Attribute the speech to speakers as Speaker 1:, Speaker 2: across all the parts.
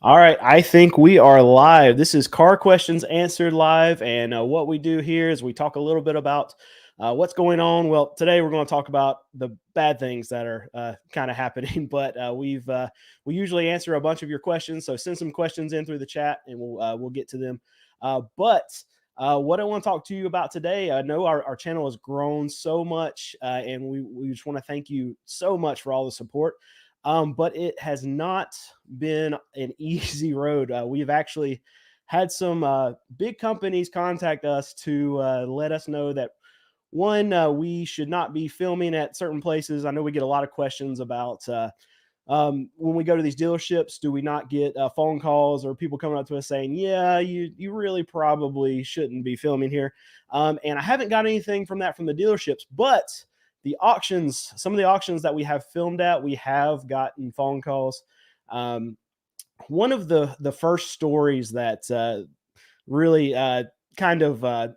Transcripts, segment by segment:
Speaker 1: All right, I think we are live. This is Car Questions Answered Live, and what we do here is we talk a little bit about what's going on. Well, today we're going to talk about the bad things that are kind of happening, but we usually answer a bunch of your questions. So send some questions in through the chat, and we'll get to them. But what I want to talk to you about today, I know our channel has grown so much, and we just want to thank you so much for all the support. But it has not been an easy road. We've actually had some big companies contact us to let us know that one, we should not be filming at certain places. I know we get a lot of questions about when we go to these dealerships, do we not get phone calls or people coming up to us saying, yeah, you really probably shouldn't be filming here. And I haven't got anything from that from the dealerships, but the auctions, some of the auctions that we have filmed at, we have gotten phone calls. Um, One of the first stories that really kind of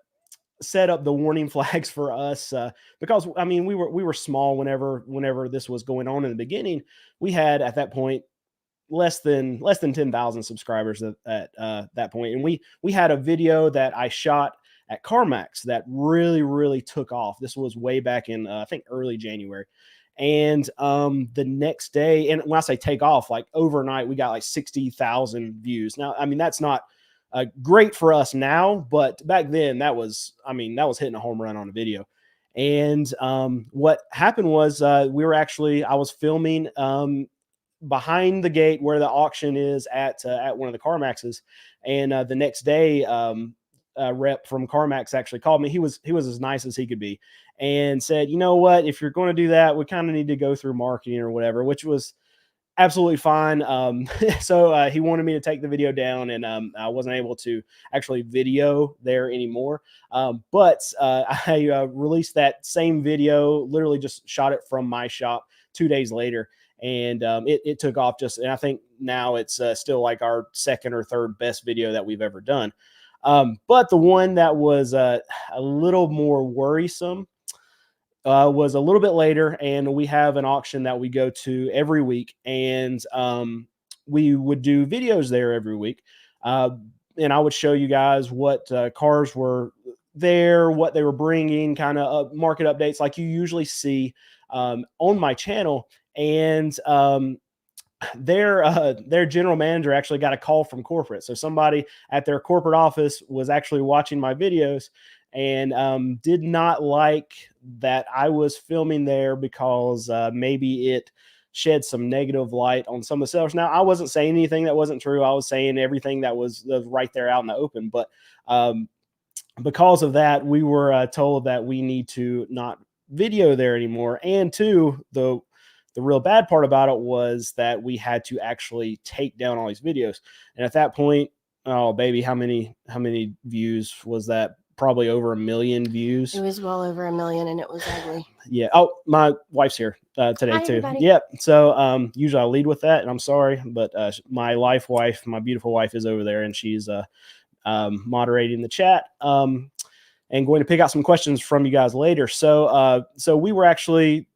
Speaker 1: set up the warning flags for us, because I mean we were small whenever this was going on in the beginning. We had at that point less than 10,000 subscribers at that point, and we had a video that I shot at Carmax that really took off. This was way back in I think early January. And the next day, and when I say take off, like overnight, we got like 60,000 views. Now, I mean, that's not great for us now, but back then that was, I mean, that was hitting a home run on a video. And what happened was I was filming behind the gate where the auction is at one of the Carmaxes, and the next day, a rep from Carmax actually called me. He was as nice as he could be, and said, you know what, if you're going to do that, we kind of need to go through marketing or whatever, which was absolutely fine. So he wanted me to take the video down, and I wasn't able to actually video there anymore. But I released that same video, literally just shot it from my shop 2 days later, and it took off. And I think now it's still like our second or third best video that we've ever done. But the one that was a little more worrisome was a little bit later, and we have an auction that we go to every week, and we would do videos there every week, uh, and I would show you guys what cars were there, what they were bringing, kind of market updates like you usually see on my channel. And their general manager actually got a call from corporate. So somebody at their corporate office was actually watching my videos, and did not like that I was filming there because maybe it shed some negative light on some of the sellers. Now, I wasn't saying anything that wasn't true. I was saying everything that was right there out in the open. But because of that, we were told that we need to not video there anymore. And two, the real bad part about it was that we had to actually take down all these videos. And at that point, oh baby, how many views was that? Probably over 1 million views.
Speaker 2: It was well over 1 million, and it was ugly.
Speaker 1: Yeah. Oh, my wife's here today
Speaker 2: Hi,
Speaker 1: too.
Speaker 2: everybody.
Speaker 1: Yep. So usually I lead with that, and I'm sorry, but my wife, my beautiful wife, is over there, and she's moderating the chat. And going to pick out some questions from you guys later. So we were actually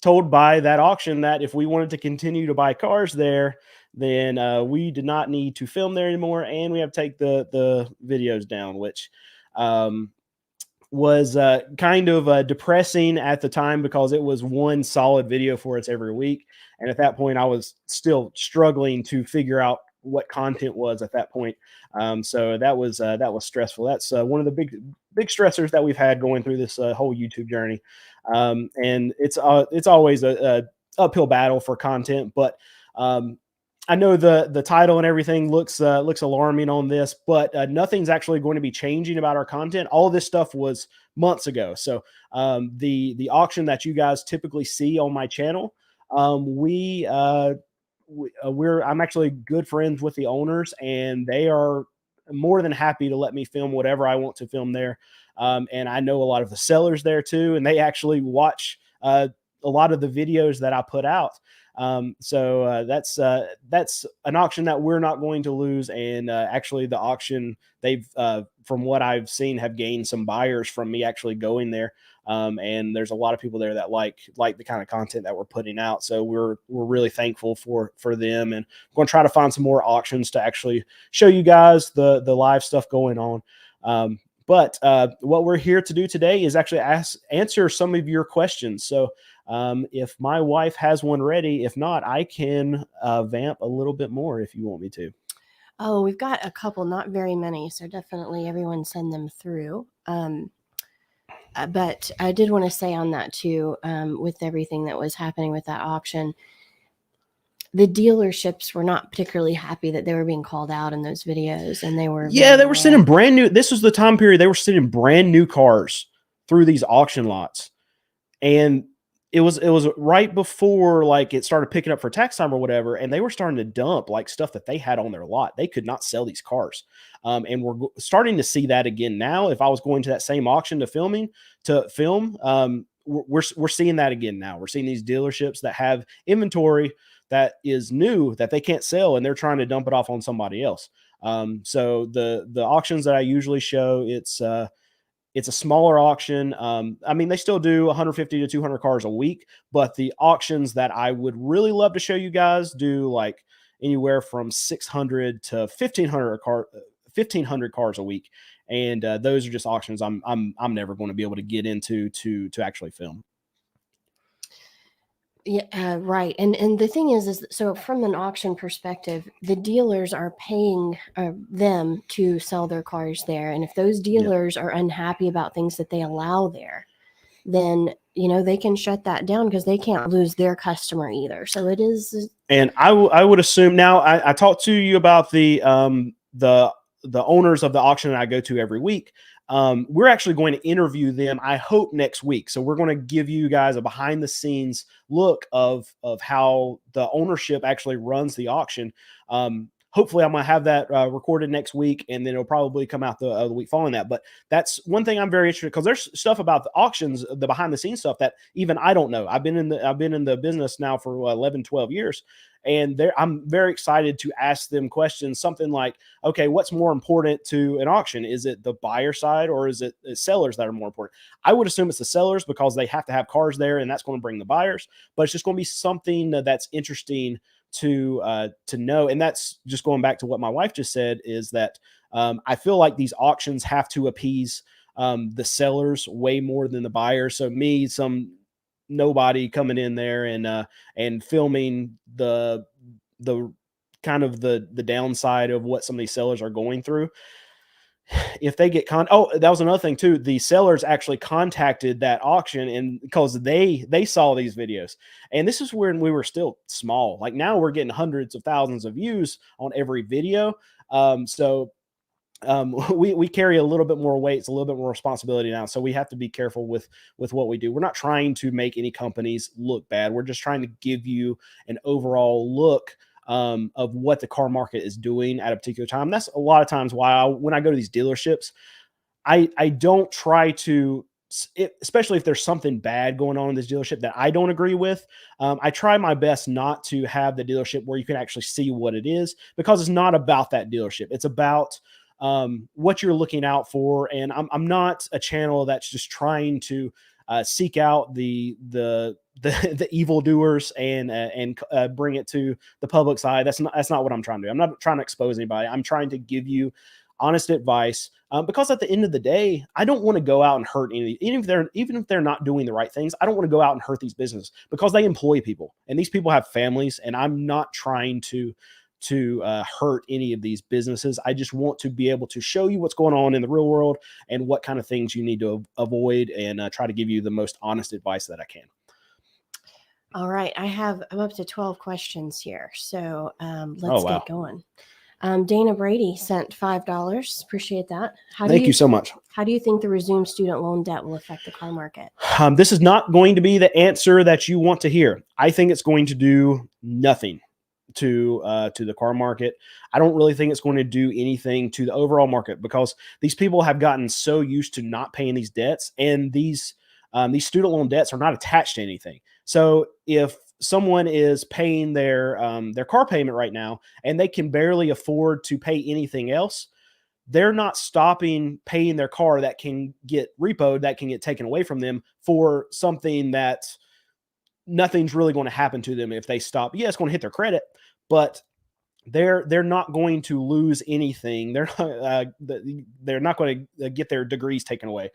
Speaker 1: told by that auction that if we wanted to continue to buy cars there, then we did not need to film there anymore, and we have to take the videos down, which was kind of depressing at the time because it was one solid video for us every week. And at that point, I was still struggling to figure out what content was at that point. So that was stressful. That's one of the big stressors that we've had going through this whole YouTube journey. And it's always a uphill battle for content, but I know the title and everything looks alarming on this, but nothing's actually going to be changing about our content. All of this stuff was months ago. So the auction that you guys typically see on my channel, I'm actually good friends with the owners, and they are more than happy to let me film whatever I want to film there. And I know a lot of the sellers there too, and they actually watch a lot of the videos that I put out. So that's an auction that we're not going to lose. And actually, the auction, they've from what I've seen, have gained some buyers from me actually going there. And there's a lot of people there that like the kind of content that we're putting out. So we're really thankful for them, and we're going to try to find some more auctions to actually show you guys the live stuff going on. But what we're here to do today is actually answer some of your questions. So if my wife has one ready, if not, I can vamp a little bit more if you want me to.
Speaker 2: Oh, we've got a couple, not very many, so definitely everyone send them through. But I did want to say on that too, with everything that was happening with that auction, the dealerships were not particularly happy that they were being called out in those videos, and they were
Speaker 1: they were sending brand new. This was the time period they were sending brand new cars through these auction lots, and it was right before like it started picking up for tax time or whatever, and they were starting to dump like stuff that they had on their lot. They could not sell these cars, and we're starting to see that again now. If I was going to that same auction to film, we're seeing that again now. We're seeing these dealerships that have inventory that is new that they can't sell, and they're trying to dump it off on somebody else. So the auctions that I usually show, it's a smaller auction. I mean, they still do 150 to 200 cars a week, but the auctions that I would really love to show you guys do like anywhere from 600 to 1,500 cars a week. And those are just auctions I'm never going to be able to get into to actually film.
Speaker 2: Yeah, right. And the thing is so from an auction perspective, the dealers are paying them to sell their cars there. And if those dealers are unhappy about things that they allow there, then, they can shut that down because they can't lose their customer either. So it is.
Speaker 1: And I would assume now I talked to you about the owners of the auction that I go to every week. We're actually going to interview them, I hope, next week. So we're going to give you guys a behind the scenes look of how the ownership actually runs the auction. Hopefully I'm going to have that recorded next week, and then it'll probably come out the week following that. But that's one thing I'm very interested, because there's stuff about the auctions, the behind the scenes stuff that even I don't know. I've been in the business now for 11, 12 years. And I'm very excited to ask them questions, something like, okay, what's more important to an auction? Is it the buyer side, or is it the sellers that are more important? I would assume it's the sellers, because they have to have cars there, and that's going to bring the buyers. But it's just going to be something that's interesting to know. And that's just going back to what my wife just said, is that I feel like these auctions have to appease the sellers way more than the buyers. So me, some nobody coming in there and filming the kind of the downside of what some of these sellers are going through. If they get that was another thing too. The sellers actually contacted that auction, and because they saw these videos, and this is when we were still small. Like now we're getting hundreds of thousands of views on every video. We carry a little bit more weight. It's a little bit more responsibility now. So we have to be careful with what we do. We're not trying to make any companies look bad. We're just trying to give you an overall look of what the car market is doing at a particular time. That's a lot of times why when I go to these dealerships, I don't try to, especially if there's something bad going on in this dealership that I don't agree with. I try my best not to have the dealership where you can actually see what it is, because it's not about that dealership. It's about what you're looking out for. And I'm not a channel that's just trying to seek out the evildoers and bring it to the public's eye. That's not what I'm trying to do. I'm not trying to expose anybody. I'm trying to give you honest advice, because at the end of the day, I don't want to go out and hurt any, even if they're not doing the right things. I don't want to go out and hurt these businesses, because they employ people, and these people have families, and I'm not trying to hurt any of these businesses. I just want to be able to show you what's going on in the real world and what kind of things you need to avoid, and try to give you the most honest advice that I can.
Speaker 2: All right. I'm up to 12 questions here. So let's get going. Dana Brady sent $5. Appreciate that.
Speaker 1: Thank you so much.
Speaker 2: How do you think the resumed student loan debt will affect the car market?
Speaker 1: This is not going to be the answer that you want to hear. I think it's going to do nothing to the car market. I don't really think it's going to do anything to the overall market, because these people have gotten so used to not paying these debts, and these student loan debts are not attached to anything. So if someone is paying their car payment right now, and they can barely afford to pay anything else, they're not stopping paying their car that can get repoed, that can get taken away from them for something that nothing's really going to happen to them if they stop. Yeah, it's going to hit their credit, but they're not going to lose anything. They're not going to get their degrees taken away.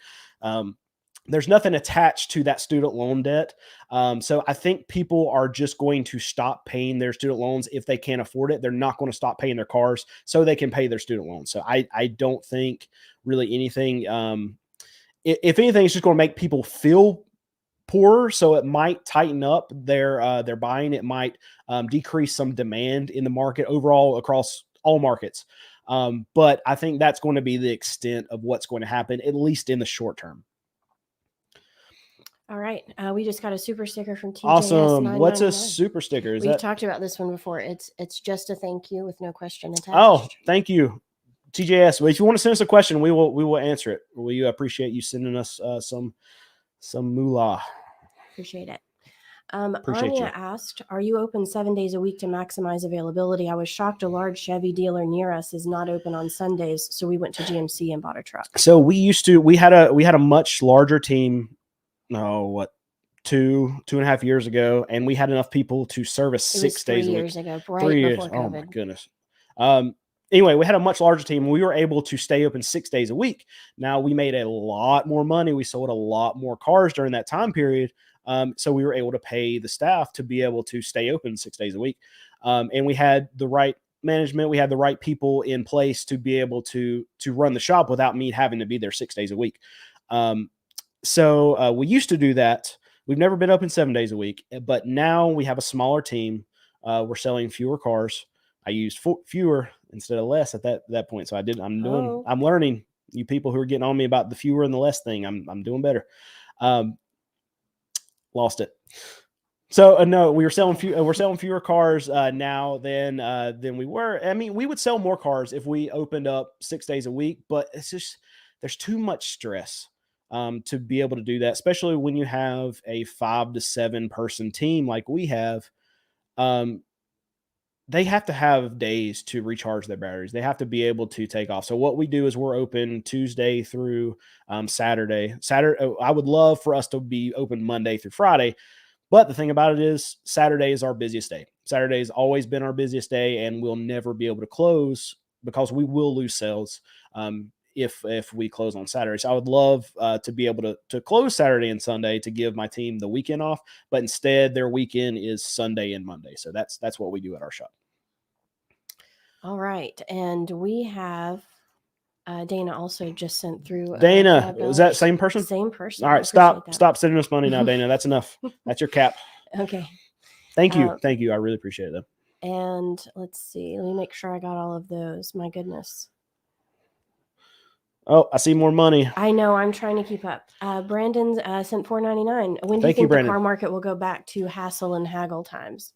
Speaker 1: There's nothing attached to that student loan debt. So I think people are just going to stop paying their student loans if they can't afford it. They're not going to stop paying their cars so they can pay their student loans. So I don't think really anything. If anything, it's just going to make people feel poorer, so it might tighten up their buying. It might decrease some demand in the market overall across all markets. But I think that's going to be the extent of what's going to happen, at least in the short term.
Speaker 2: All right. We just got a super sticker from TJS.
Speaker 1: Awesome. What's a super sticker?
Speaker 2: We've talked about this one before. It's just a thank you with no question attached.
Speaker 1: Oh, thank you, TJS. Well, if you want to send us a question, we will answer it. We appreciate you sending us some moolah.
Speaker 2: Appreciate it. Anya asked, are you open 7 days a week to maximize availability? I was shocked a large Chevy dealer near us is not open on Sundays, so we went to GMC and bought a truck.
Speaker 1: So we had a much larger team. No, 2.5 years ago, and we had enough people to service 6 days a week. 3 years
Speaker 2: ago, right 3 years. Before COVID.
Speaker 1: Oh my goodness. Anyway, we had a much larger team. We were able to stay open 6 days a week. Now we made a lot more money. We sold a lot more cars during that time period. So we were able to pay the staff to be able to stay open 6 days a week. And we had the right management. We had the right people in place to be able to run the shop without me having to be there 6 days a week. So we used to do that. We've never been open 7 days a week, but now we have a smaller team. We're selling fewer cars. I used fewer instead of less at that point. So I'm learning. You people who are getting on me about the fewer and the less thing, I'm doing better. Lost it. So no, we're selling fewer cars now than we were. I mean, we would sell more cars if we opened up 6 days a week, but it's just there's too much stress to be able to do that, especially when you have a 5 to 7 person team like we have. They have to have days to recharge their batteries. They have to be able to take off. So what we do is we're open Tuesday through Saturday. I would love for us to be open Monday through Friday. But the thing about it is Saturday is our busiest day. Saturday has always been our busiest day, and we'll never be able to close because we will lose sales if we close on Saturday. So I would love to be able to close Saturday and Sunday to give my team the weekend off, but instead their weekend is Sunday and Monday. So that's what we do at our shop.
Speaker 2: All right. And we have Dana also just sent through.
Speaker 1: Dana, is that same person?
Speaker 2: Same person.
Speaker 1: All right, stop sending us money now, Dana. That's enough. That's your cap.
Speaker 2: Okay.
Speaker 1: Thank you. Thank you. I really appreciate it, though.
Speaker 2: And let's see. Let me make sure I got all of those. My goodness.
Speaker 1: Oh, I see more money.
Speaker 2: I know. I'm trying to keep up. Brandon sent $4.99. When do you think the car market will go back to hassle and haggle times?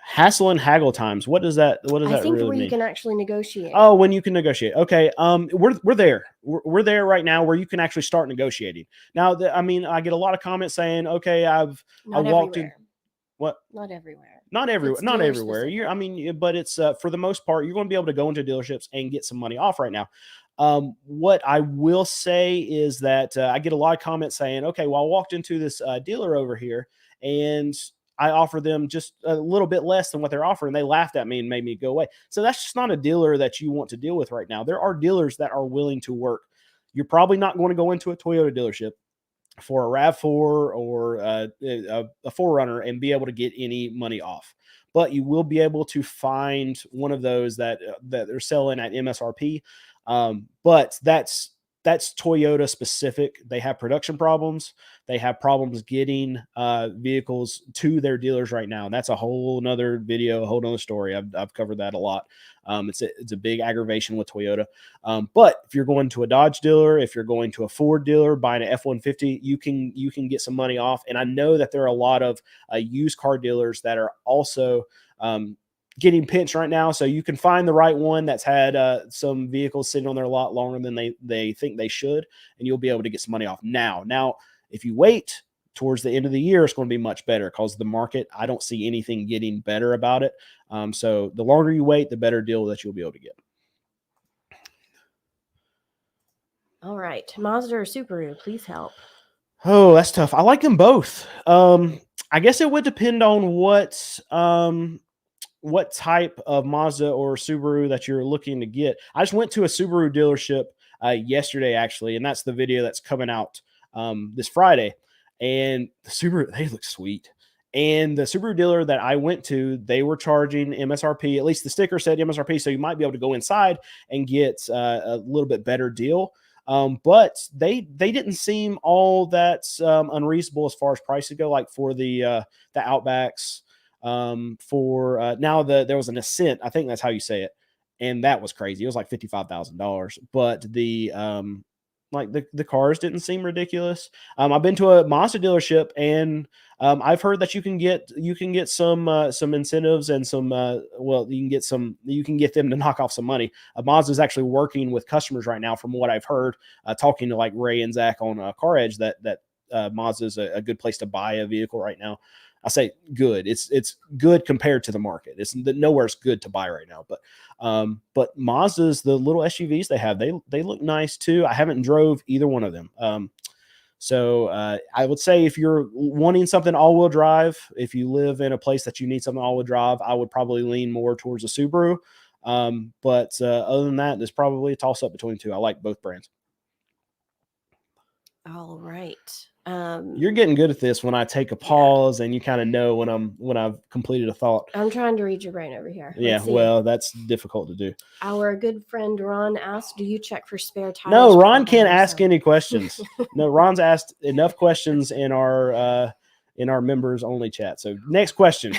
Speaker 1: Hassle and haggle times. What does that really mean?
Speaker 2: I think where you can actually negotiate.
Speaker 1: Oh, when you can negotiate. Okay. We're there. We're there right now where you can actually start negotiating. Now, I get a lot of comments saying, okay, I walked in. What?
Speaker 2: Not everywhere.
Speaker 1: Not everywhere. But it's for the most part, you're going to be able to go into dealerships and get some money off right now. What I will say is that I get a lot of comments saying, okay, well, I walked into this dealer over here and I offer them just a little bit less than what they're offering. They laughed at me and made me go away. So that's just not a dealer that you want to deal with right now. There are dealers that are willing to work. You're probably not going to go into a Toyota dealership for a RAV4 or a 4Runner and be able to get any money off. But you will be able to find one of those that they're selling at MSRP. But that's Toyota specific. They have production problems. They have problems getting vehicles to their dealers right now. And that's a whole nother video, a whole nother story. I've covered that a lot. It's a big aggravation with Toyota. But if you're going to a Dodge dealer, if you're going to a Ford dealer, buying an F-150, you can get some money off. And I know that there are a lot of used car dealers that are also getting pinched right now. So you can find the right one that's had some vehicles sitting on their lot longer than they think they should, and you'll be able to get some money off now. If you wait towards the end of the year, it's going to be much better because the market, I don't see anything getting better about it. So the longer you wait, the better deal that you'll be able to get.
Speaker 2: All right. Mazda or Subaru, please help.
Speaker 1: Oh, that's tough. I like them both. I guess it would depend on what type of Mazda or Subaru that you're looking to get. I just went to a Subaru dealership yesterday, actually, and that's the video that's coming out this Friday. And the Subaru, they look sweet. And the Subaru dealer that I went to, they were charging MSRP. At least the sticker said MSRP, so you might be able to go inside and get a little bit better deal. But they didn't seem all that unreasonable as far as prices go. Like for the Outbacks, for now there was an Ascent, I think that's how you say it, and that was crazy. It was like $55,000, but like the cars didn't seem ridiculous. I've been to a Mazda dealership, and I've heard that you can get some incentives and some you can get them to knock off some money. Mazda is actually working with customers right now, from what I've heard, talking to like Ray and Zach on Car Edge, that Mazda is a good place to buy a vehicle right now. I say good. It's good compared to the market. It's nowhere's good to buy right now. But Mazda's, the little SUVs they have, they look nice too. I haven't drove either one of them. So I would say if you're wanting something all-wheel drive, if you live in a place that you need something all-wheel drive, I would probably lean more towards a Subaru. But other than that, there's probably a toss-up between the two. I like both brands.
Speaker 2: All right.
Speaker 1: You're getting good at this when I take a pause and you kind of know when I've completed a thought.
Speaker 2: I'm trying to read your brain over here.
Speaker 1: Yeah, well, that's difficult to do.
Speaker 2: Our good friend Ron asked, do you check for spare tires?
Speaker 1: No, Ron can't ask any questions. No, Ron's asked enough questions in our members only chat. So next question.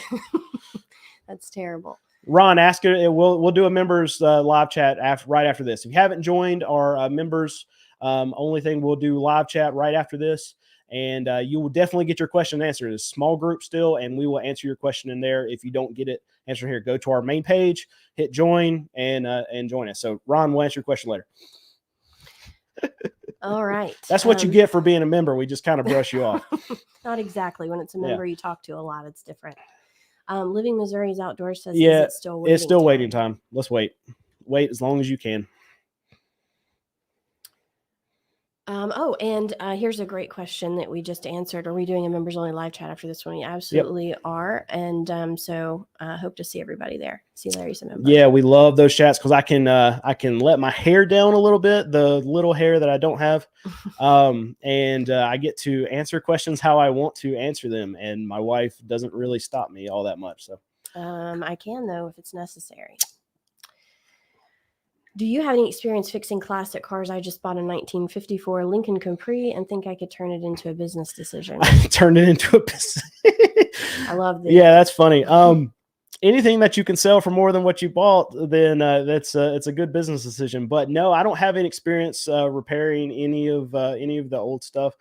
Speaker 2: That's terrible.
Speaker 1: Ron, ask it. We'll do a members live chat right after this. If you haven't joined our members only thing, we'll do live chat right after this. And you will definitely get your question answered. It's a small group still, and we will answer your question in there. If you don't get it answered here, go to our main page, hit join, and join us. So, Ron, we'll answer your question later.
Speaker 2: All right.
Speaker 1: That's what you get for being a member. We just kind of brush you off.
Speaker 2: Not exactly. When it's a member you talk to a lot, it's different. Living Missouri's Outdoors says,
Speaker 1: it's still waiting time. Let's wait. Wait as long as you can.
Speaker 2: Here's a great question that we just answered. Are we doing a members only live chat after this one? We absolutely are. And so hope to see everybody there. See Larry's a member.
Speaker 1: Yeah, we love those chats because I can let my hair down a little bit, the little hair that I don't have. And I get to answer questions how I want to answer them. And my wife doesn't really stop me all that much. So
Speaker 2: I can, though, if it's necessary. Do you have any experience fixing classic cars? I just bought a 1954 Lincoln Capri and think I could turn it into a business decision.
Speaker 1: Turn it into a business.
Speaker 2: I love that.
Speaker 1: Yeah, that's funny. Anything that you can sell for more than what you bought, then it's a good business decision. But no, I don't have any experience repairing any of the old stuff.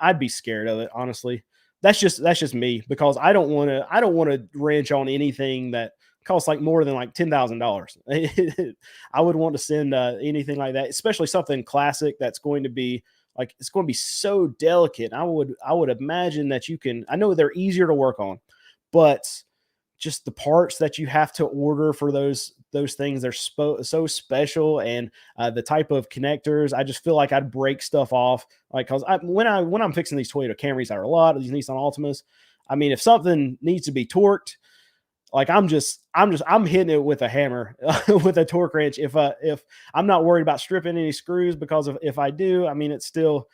Speaker 1: I'd be scared of it, honestly. That's just me, because I don't want to wrench on anything that costs like more than like $10,000. I would want to send anything like that, especially something classic that's going to be like, it's going to be so delicate. I would imagine that you can, I know they're easier to work on, but just the parts that you have to order for those things, they're so special, and the type of connectors, I just feel like I'd break stuff off. Like, cause when I'm fixing these Toyota Camrys, that are a lot of these Nissan Altimas, I mean, if something needs to be torqued, like I'm hitting it with a hammer, with a torque wrench. If I'm not worried about stripping any screws, because if I do, I mean, it's still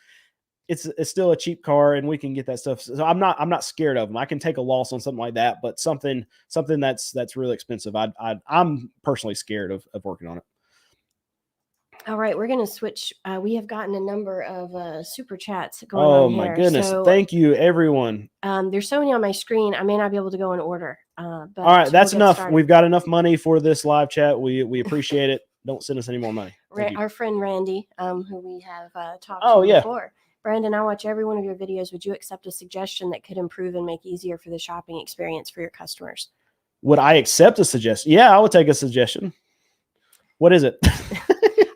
Speaker 1: a cheap car and we can get that stuff. So I'm not scared of them. I can take a loss on something like that, but something that's really expensive, I'm personally scared of working on it.
Speaker 2: All right, we're going to switch. We have gotten a number of super chats going on.
Speaker 1: Oh my goodness. So, thank you, everyone.
Speaker 2: There's so many on my screen. I may not be able to go in order. But
Speaker 1: all right, that's enough. We've got enough money for this live chat. We appreciate it. Don't send us any more money.
Speaker 2: Our friend Randy, who we have talked to before. Brandon, I watch every one of your videos. Would you accept a suggestion that could improve and make easier for the shopping experience for your customers?
Speaker 1: Would I accept a suggestion? Yeah, I would take a suggestion. What is it?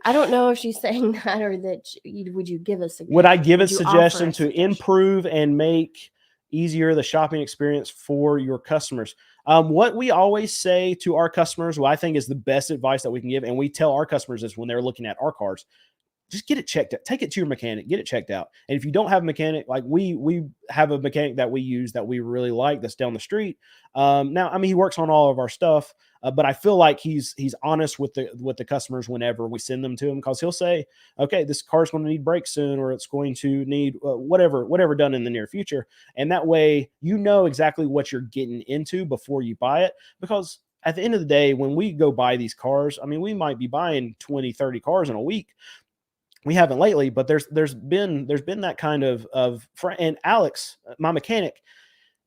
Speaker 2: I don't know if she's saying that, or that would you give a suggestion?
Speaker 1: Would I give a suggestion to improve and make easier the shopping experience for your customers? What we always say to our customers, what I think is the best advice that we can give, and we tell our customers this when they're looking at our cars: just get it checked out. Take it to your mechanic, get it checked out. And if you don't have a mechanic, like we have a mechanic that we use that we really like that's down the street. Now, I mean, he works on all of our stuff, but I feel like he's honest with the customers whenever we send them to him, because he'll say, okay, this car's going to need brakes soon, or it's going to need whatever done in the near future. And that way, you know exactly what you're getting into before you buy it. Because at the end of the day, when we go buy these cars, I mean, we might be buying 20, 30 cars in a week. We haven't lately, but there's been that kind of and Alex, my mechanic,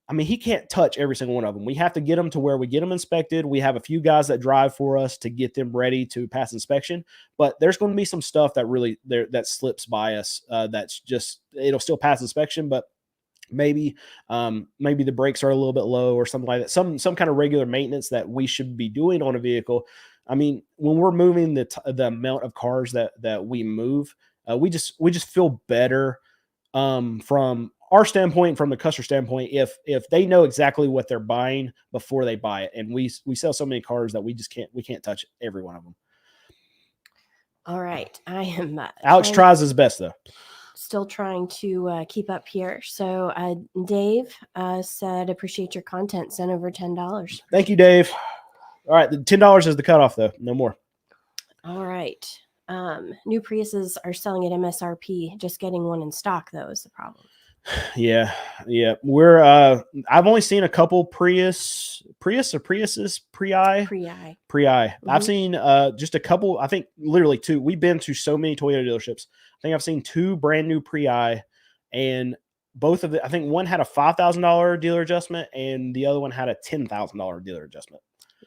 Speaker 1: I mean, he can't touch every single one of them. We have to get them to where we get them inspected. We have a few guys that drive for us to get them ready to pass inspection. But there's going to be some stuff that really that slips by us. That's just, it'll still pass inspection, but maybe the brakes are a little bit low or something like that. Some kind of regular maintenance that we should be doing on a vehicle. I mean, when we're moving the amount of cars that we move, we just feel better from our standpoint, from the customer standpoint, if they know exactly what they're buying before they buy it. And we sell so many cars that we can't touch every one of them.
Speaker 2: All right. I am
Speaker 1: Alex tries his best though.
Speaker 2: Still trying to keep up here. So Dave said, appreciate your content. Send over $10.
Speaker 1: Thank you, Dave. All right. The $10 is the cutoff though. No more.
Speaker 2: All right. New Priuses are selling at MSRP. Just getting one in stock though is the problem.
Speaker 1: Yeah. We're I've only seen a couple Priuses. I've seen just a couple. I think literally two. We've been to so many Toyota dealerships. I think I've seen two brand new Prii, and both of it. I think one had a $5,000 dealer adjustment, and the other one had a $10,000 dealer adjustment.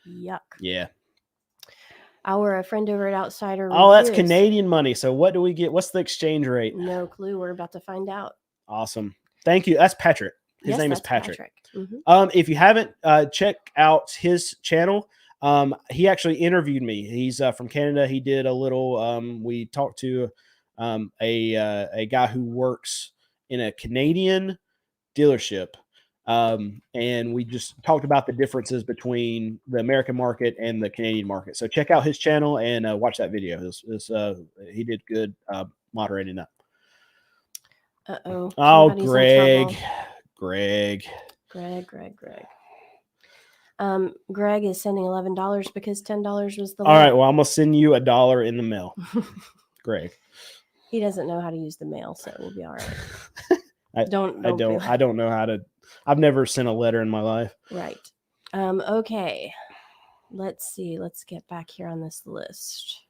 Speaker 2: Yuck.
Speaker 1: Yeah.
Speaker 2: Our friend over at Outsider.
Speaker 1: Oh, that's Canadian money. So what do we get? What's the exchange rate?
Speaker 2: No clue. We're about to find out.
Speaker 1: Awesome. Thank you. That's Patrick. His name is Patrick.
Speaker 2: Mm-hmm.
Speaker 1: If you haven't, check out his channel. He actually interviewed me. He's from Canada. He did a little. We talked to a guy who works in a Canadian dealership, and we just talked about the differences between the American market and the Canadian market. So check out his channel and watch that video. He did good moderating that.
Speaker 2: Uh-oh.
Speaker 1: Oh, Greg. Greg is sending $11 because $10 was the
Speaker 2: limit.
Speaker 1: All right, well, I'm gonna send you $1 in the mail. Greg.
Speaker 2: He doesn't know how to use the mail, so we'll be all right.
Speaker 1: I don't know how to. I've never sent a letter in my life.
Speaker 2: Right. Okay. Let's see. Let's get back here on this list.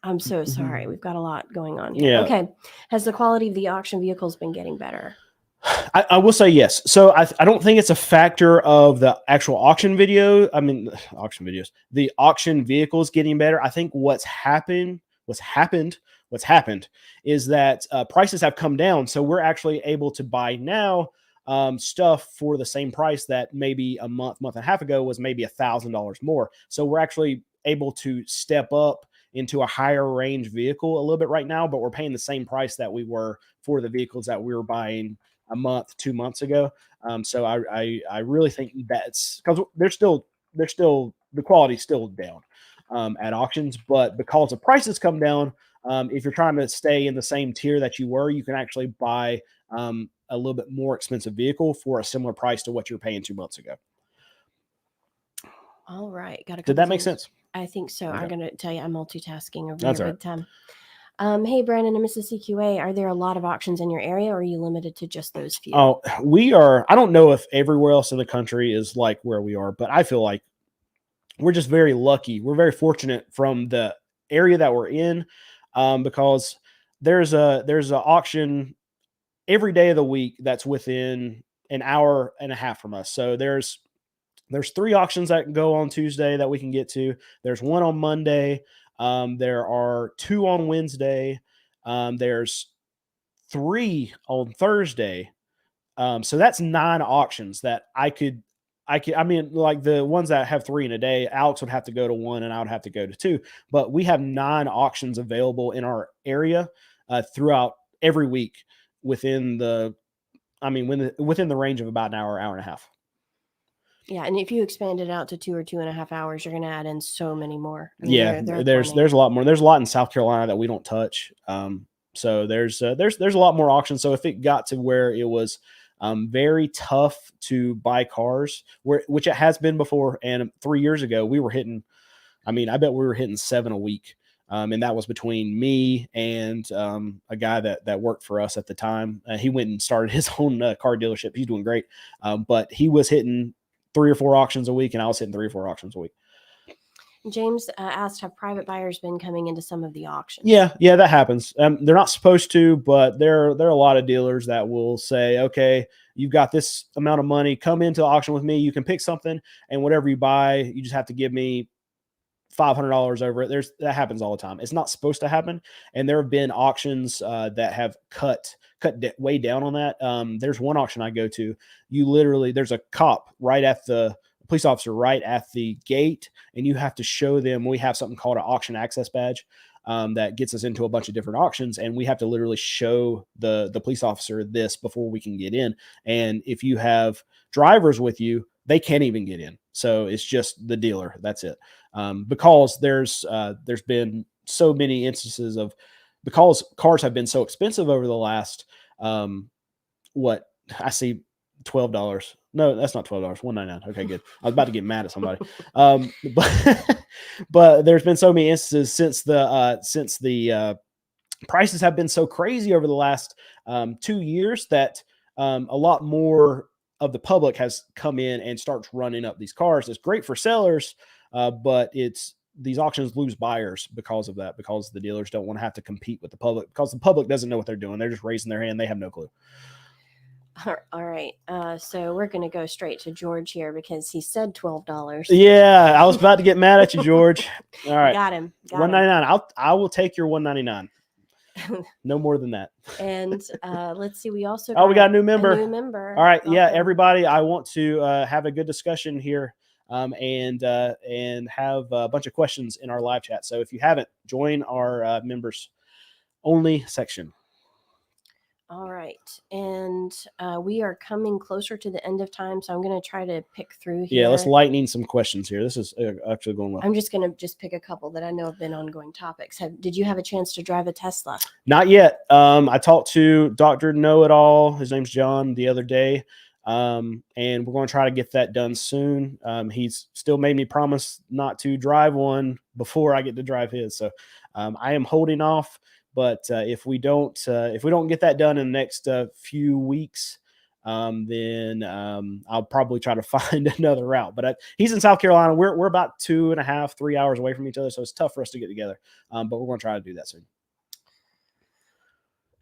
Speaker 2: I'm so sorry. We've got a lot going on here.
Speaker 1: Yeah.
Speaker 2: Okay. Has the quality of the auction vehicles been getting better?
Speaker 1: I will say yes. So I don't think it's a factor of the actual auction video. I mean, auction videos, the auction vehicles getting better. I think what's happened is that prices have come down. So we're actually able to buy now stuff for the same price that maybe a month and a half ago was maybe $1,000 more. So we're actually able to step up into a higher range vehicle a little bit right now, but we're paying the same price that we were for the vehicles that we were buying a month, 2 months ago. So I really think that's because the quality's still down at auctions, but because the prices come down, if you're trying to stay in the same tier that you were, you can actually buy a little bit more expensive vehicle for a similar price to what you're paying 2 months ago.
Speaker 2: All right.
Speaker 1: Did that make sense?
Speaker 2: I think so. Okay. I'm going to tell you, I'm multitasking over
Speaker 1: That's
Speaker 2: here big time. Hey, Brandon and Mrs. CQA, are there a lot of auctions in your area, or are you limited to just those few?
Speaker 1: Oh, we are. I don't know if everywhere else in the country is like where we are, but I feel like we're just very lucky. We're very fortunate from the area that we're in, because there's an auction every day of the week that's within an hour and a half from us. So there's 3 auctions that can go on Tuesday that we can get to. There's one on Monday. There are 2 on Wednesday. There's 3 on Thursday. So that's 9 auctions that I mean, like the ones that have 3 in a day, Alex would have to go to 1 and I would have to go to 2, but we have 9 auctions available in our area throughout every week within the range of about an hour and a half.
Speaker 2: Yeah, and if you expand it out to 2 or 2.5 hours, you're going to add in so many more. I mean,
Speaker 1: Yeah,
Speaker 2: they're
Speaker 1: there's
Speaker 2: plenty.
Speaker 1: a lot more. There's a lot in South Carolina that we don't touch. So there's a lot more auctions. So if it got to where it was very tough to buy cars, which it has been before, and 3 years ago we were hitting. I mean, I bet we were hitting 7 a week. And that was between me and a guy that worked for us at the time. He went and started his own car dealership. He's doing great, but he was hitting 3 or 4 auctions a week, and I was hitting 3 or 4 auctions a week.
Speaker 2: James asked, have private buyers been coming into some of the auctions?
Speaker 1: Yeah, that happens. They're not supposed to, but there are a lot of dealers that will say, okay, you've got this amount of money, come into the auction with me. You can pick something, and whatever you buy, you just have to give me $500 over it. That happens all the time. It's not supposed to happen, and there have been auctions that have cut way down on that. There's one auction I go to. There's a cop right at the police officer right at the gate, and you have to show them. We have something called an auction access badge that gets us into a bunch of different auctions, and we have to literally show the police officer this before we can get in. And if you have drivers with you, they can't even get in. So it's just the dealer. That's it. Because there's been so many instances of, because cars have been so expensive over the last what I see $12. No, that's not $12. $199. Okay, good. I was about to get mad at somebody. But there's been so many instances since the prices have been so crazy over the last 2 years that a lot more of the public has come in and starts running up these cars. It's great for sellers, but these auctions lose buyers because of that, because the dealers don't want to have to compete with the public, because the public doesn't know what they're doing. They're just raising their hand. They have no clue.
Speaker 2: All right. So we're going to go straight to George here because he said $12.
Speaker 1: Yeah, I was about to get mad at you, George. All right.
Speaker 2: Got him.
Speaker 1: $199. I will take your $199. No more than that.
Speaker 2: And let's see. We also
Speaker 1: we got a new member. All right.
Speaker 2: Welcome.
Speaker 1: Yeah, everybody. I want to have a good discussion here and have a bunch of questions in our live chat. So if you haven't, join our members only section.
Speaker 2: All right. And we are coming closer to the end of time, so I'm going to try to pick through here.
Speaker 1: Yeah, let's lightning some questions here. This is actually going well.
Speaker 2: I'm just going to pick a couple that I know have been ongoing topics. Did you have a chance to drive a Tesla?
Speaker 1: Not yet. I talked to Dr. Know-It-All. His name's John the other day. And we're going to try to get that done soon. He's still made me promise not to drive one before I get to drive his. So I am holding off. But if we don't get that done in the next few weeks, then I'll probably try to find another route. But he's in South Carolina. We're about 2.5, 3 hours away from each other, so it's tough for us to get together. But we're going to try to do that soon.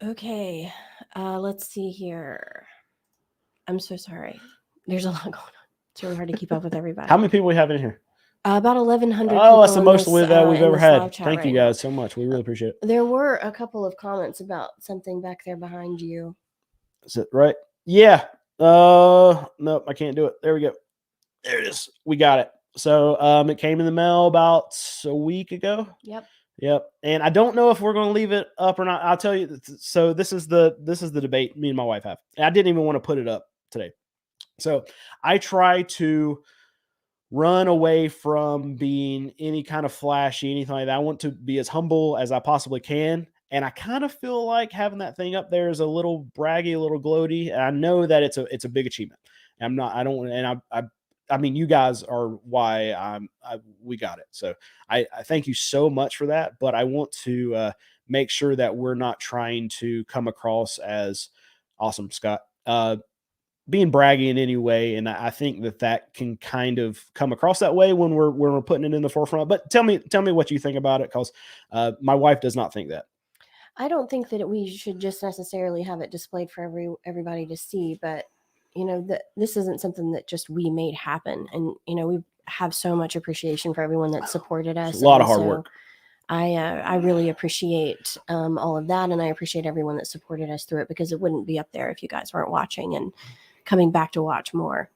Speaker 2: Okay, let's see here. I'm so sorry. There's a lot going on. It's really hard to keep up with everybody.
Speaker 1: How many people we have in here?
Speaker 2: About 1,100.
Speaker 1: Oh, that's the most we've ever had. Thank you guys
Speaker 2: now.
Speaker 1: So much. We really appreciate it.
Speaker 2: There were a couple of comments about something back there behind you.
Speaker 1: Is it right? Yeah. Nope, I can't do it. There we go. There it is. We got it. So it came in the mail about a week ago. Yep. And I don't know if we're going to leave it up or not. I'll tell you. So this is the debate me and my wife have. And I didn't even want to put it up today. So I try to run away from being any kind of flashy, anything like that. I want to be as humble as I possibly can. And I kind of feel like having that thing up there is a little braggy, a little gloaty. And I know that it's a big achievement. I mean, you guys are why we got it. So I thank you so much for that. But I want to make sure that we're not trying to come across as awesome, Scott, being braggy in any way. And I think that can kind of come across that way when we're putting it in the forefront. But tell me what you think about it, because my wife does not think that.
Speaker 2: I don't think that we should just necessarily have it displayed for everybody to see, but this isn't something that just we made happen. And we have so much appreciation for everyone that supported us.
Speaker 1: It's a lot of hard work.
Speaker 2: I really appreciate all of that, and I appreciate everyone that supported us through it, because it wouldn't be up there if you guys weren't watching and coming back to watch more,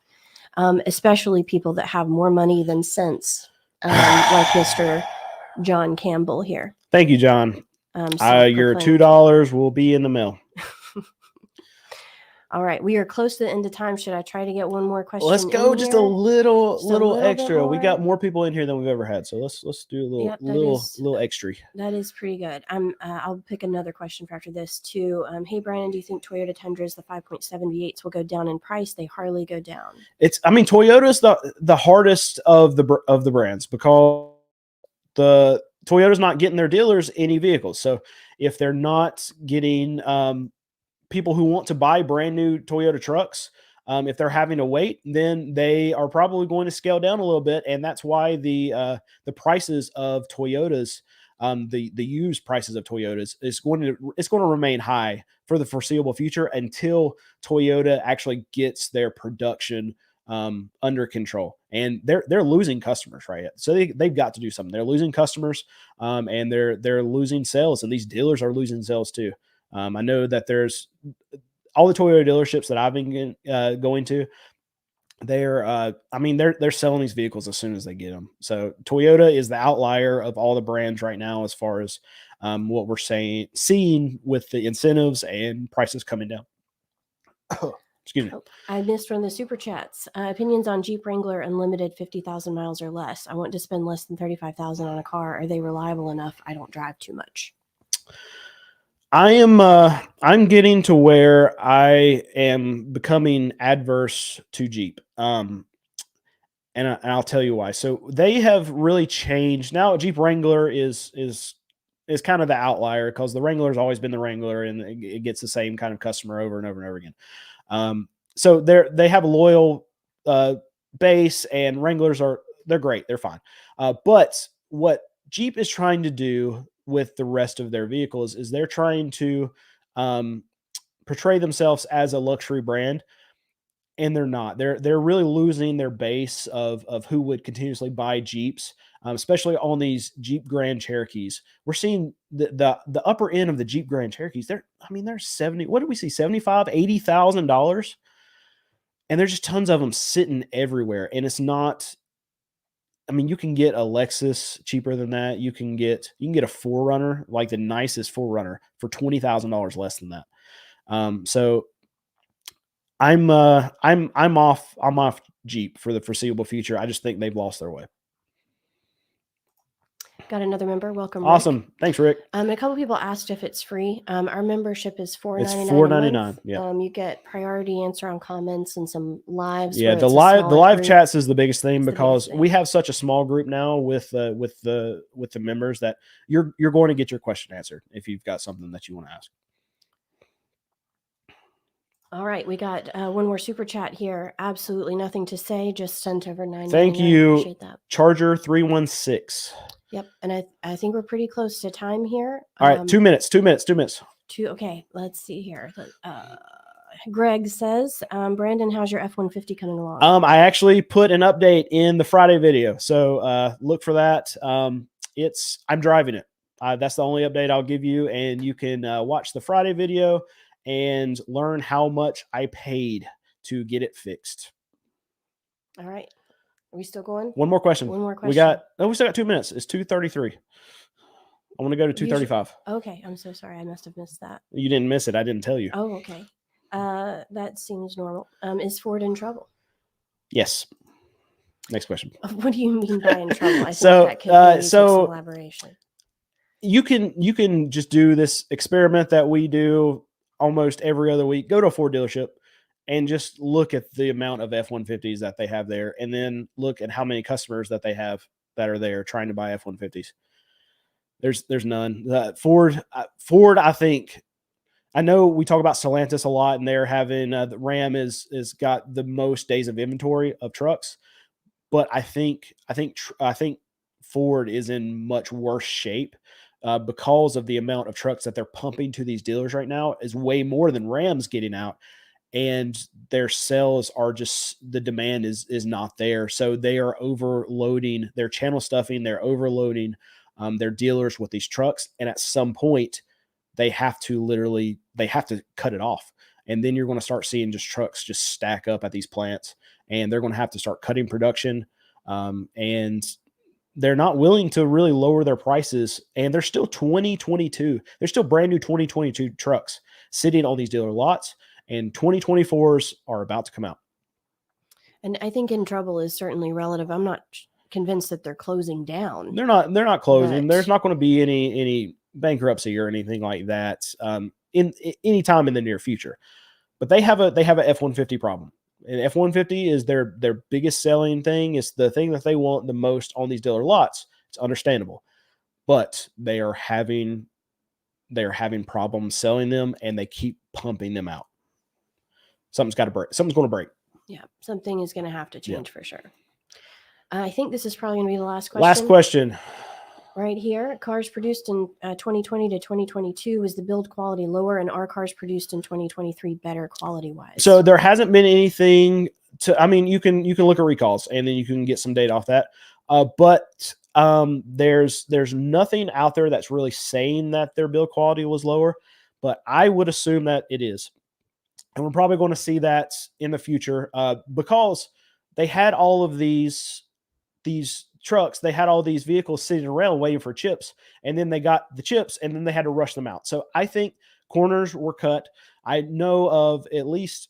Speaker 2: especially people that have more money than sense, like Mr. John Campbell here.
Speaker 1: Thank you, John. Your $2 will be in the mail.
Speaker 2: All right, we are close to the end of time. Should I try to get one more question?
Speaker 1: Let's go
Speaker 2: in
Speaker 1: just
Speaker 2: here?
Speaker 1: a little
Speaker 2: Just a little bit
Speaker 1: extra. We got
Speaker 2: more?
Speaker 1: more people in here than we've ever had, so let's do a little
Speaker 2: Yep, that
Speaker 1: little extra.
Speaker 2: That is pretty good. I'll pick another question for after this too. Hey Brandon, do you think Toyota Tundras, the 5.7 V8s, will go down in price? They hardly go down.
Speaker 1: I mean, Toyota's the hardest of the brands, because the Toyota's not getting their dealers any vehicles. So if they're not getting people who want to buy brand new Toyota trucks, if they're having to wait, then they are probably going to scale down a little bit, and that's why the prices of Toyotas, the used prices of Toyotas, it's going to remain high for the foreseeable future until Toyota actually gets their production under control. And they're losing customers, right? So they've got to do something. They're losing customers, and they're losing sales, and these dealers are losing sales too. I know that there's all the Toyota dealerships that I've been going to. They're selling these vehicles as soon as they get them. So Toyota is the outlier of all the brands right now as far as what we're seeing with the incentives and prices coming down. Excuse me.
Speaker 2: Oh, I missed one of the super chats. Opinions on Jeep Wrangler Unlimited 50,000 miles or less. I want to spend less than 35,000 on a car. Are they reliable enough? I don't drive too much.
Speaker 1: I'm getting to where I am becoming adverse to Jeep. And I'll tell you why. So they have really changed. Now Jeep Wrangler is kind of the outlier, because the Wrangler's always been the Wrangler, and it gets the same kind of customer over and over and over again. So they have a loyal base, and Wranglers they're great. They're fine. But what Jeep is trying to do with the rest of their vehicles is they're trying to portray themselves as a luxury brand, and they're not. They're really losing their base of who would continuously buy Jeeps, especially on these Jeep Grand Cherokees. We're seeing the upper end of the Jeep Grand Cherokees. They're 70. What did we see? $75,000, $80,000, and there's just tons of them sitting everywhere. And it's not. I mean, you can get a Lexus cheaper than that. You can get a 4Runner, like the nicest 4Runner, for $20,000 less than that. So I'm off Jeep for the foreseeable future. I just think they've lost their way.
Speaker 2: Got another member. Welcome.
Speaker 1: Awesome.
Speaker 2: Rick.
Speaker 1: Thanks, Rick.
Speaker 2: A couple people asked if it's free. Our membership is $4.99.
Speaker 1: It's $4.99. Yeah.
Speaker 2: You get priority answer on comments and some lives.
Speaker 1: Yeah, the live chats is the biggest thing, because we have such a small group now with the members that you're going to get your question answered if you've got something that you want to ask.
Speaker 2: All right, we got one more super chat here. Absolutely nothing to say. Just sent over $9.99.
Speaker 1: Thank you,
Speaker 2: appreciate that.
Speaker 1: Charger 316.
Speaker 2: Yep, and I think we're pretty close to time here.
Speaker 1: All right, 2 minutes.
Speaker 2: Okay, let's see here. Greg says, Brandon, how's your F-150 coming along?
Speaker 1: I actually put an update in the Friday video, so look for that. I'm driving it. That's the only update I'll give you, and you can watch the Friday video and learn how much I paid to get it fixed.
Speaker 2: All right. Are we still going?
Speaker 1: One more question. We still got 2 minutes. It's 2:33. I want to go to 2:35.
Speaker 2: Okay. I'm so sorry. I must have missed that.
Speaker 1: You didn't miss it. I didn't tell you.
Speaker 2: Oh, okay. That seems normal. Is Ford in trouble?
Speaker 1: Yes. Next question.
Speaker 2: What do you mean by in trouble? I think that could be some elaboration.
Speaker 1: You can just do this experiment that we do almost every other week. Go to a Ford dealership and just look at the amount of F-150s that they have there, and then look at how many customers that they have that are there trying to buy F-150s. There's none. Ford, I think, I know we talk about Stellantis a lot, and they're having the Ram is got the most days of inventory of trucks, but I think Ford is in much worse shape because of the amount of trucks that they're pumping to these dealers right now is way more than Ram's getting out. And their sales are just, the demand is not there. So they are overloading their channel stuffing. They're overloading their dealers with these trucks. And at some point they have to cut it off. And then you're going to start seeing just trucks just stack up at these plants, and they're going to have to start cutting production. And they're not willing to really lower their prices. And they're still 2022. They're still brand new 2022 trucks sitting on these dealer lots. and 2024s are about to come out.
Speaker 2: And I think in trouble is certainly relative. I'm not convinced that they're closing down.
Speaker 1: They're not closing.
Speaker 2: But
Speaker 1: There's not going to be any bankruptcy or anything like that in any time in the near future. But they have a F-150 problem. And F-150 is their biggest selling thing. It's the thing that they want the most on these dealer lots. It's understandable. But they are having problems selling them, and they keep pumping them out. Something's got to break. Something's going to break.
Speaker 2: Yeah, something is going to have to change for sure. I think this is probably going to be the last question.
Speaker 1: Last question.
Speaker 2: Right here. Cars produced in 2020 to 2022, was the build quality lower, and are cars produced in 2023 better quality-wise?
Speaker 1: So there hasn't been anything to, I mean, you can look at recalls, and then you can get some data off that. But there's nothing out there that's really saying that their build quality was lower, but I would assume that it is. And we're probably going to see that in the future because they had all of these trucks, they had all these vehicles sitting around waiting for chips, and then they got the chips, and then they had to rush them out. So I think corners were cut. I know of at least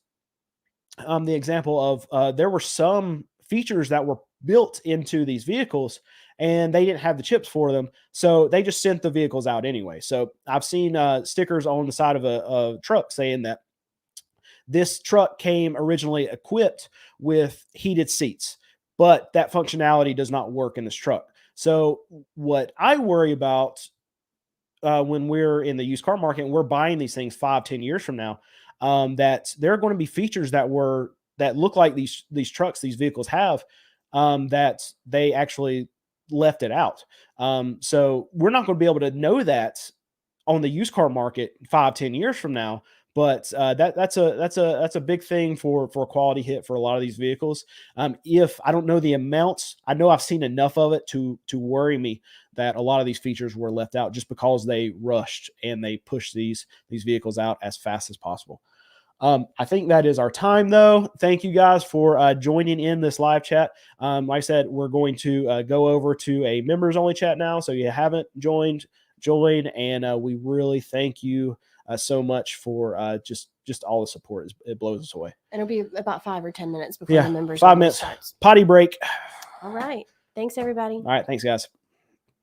Speaker 1: the example of there were some features that were built into these vehicles, and they didn't have the chips for them, so they just sent the vehicles out anyway. So I've seen stickers on the side of a truck saying that this truck came originally equipped with heated seats, but that functionality does not work in this truck. So what I worry about when we're in the used car market and we're buying these things 5-10 years from now, that there are going to be features that look like these trucks, these vehicles have, that they actually left it out. So we're not going to be able to know that on the used car market 5-10 years from now. But that's a big thing for a quality hit for a lot of these vehicles. If I don't know the amounts, I know I've seen enough of it to worry me that a lot of these features were left out just because they rushed and they pushed these vehicles out as fast as possible. I think that is our time, though. Thank you guys for joining in this live chat. Like I said, we're going to go over to a members only chat now. So you haven't joined, and we really thank you so much for just all the support. It blows us away.
Speaker 2: It'll be about 5 or 10 minutes before the members
Speaker 1: 5 minutes
Speaker 2: starts.
Speaker 1: Potty break.
Speaker 2: All right. Thanks, everybody.
Speaker 1: All right. Thanks, guys.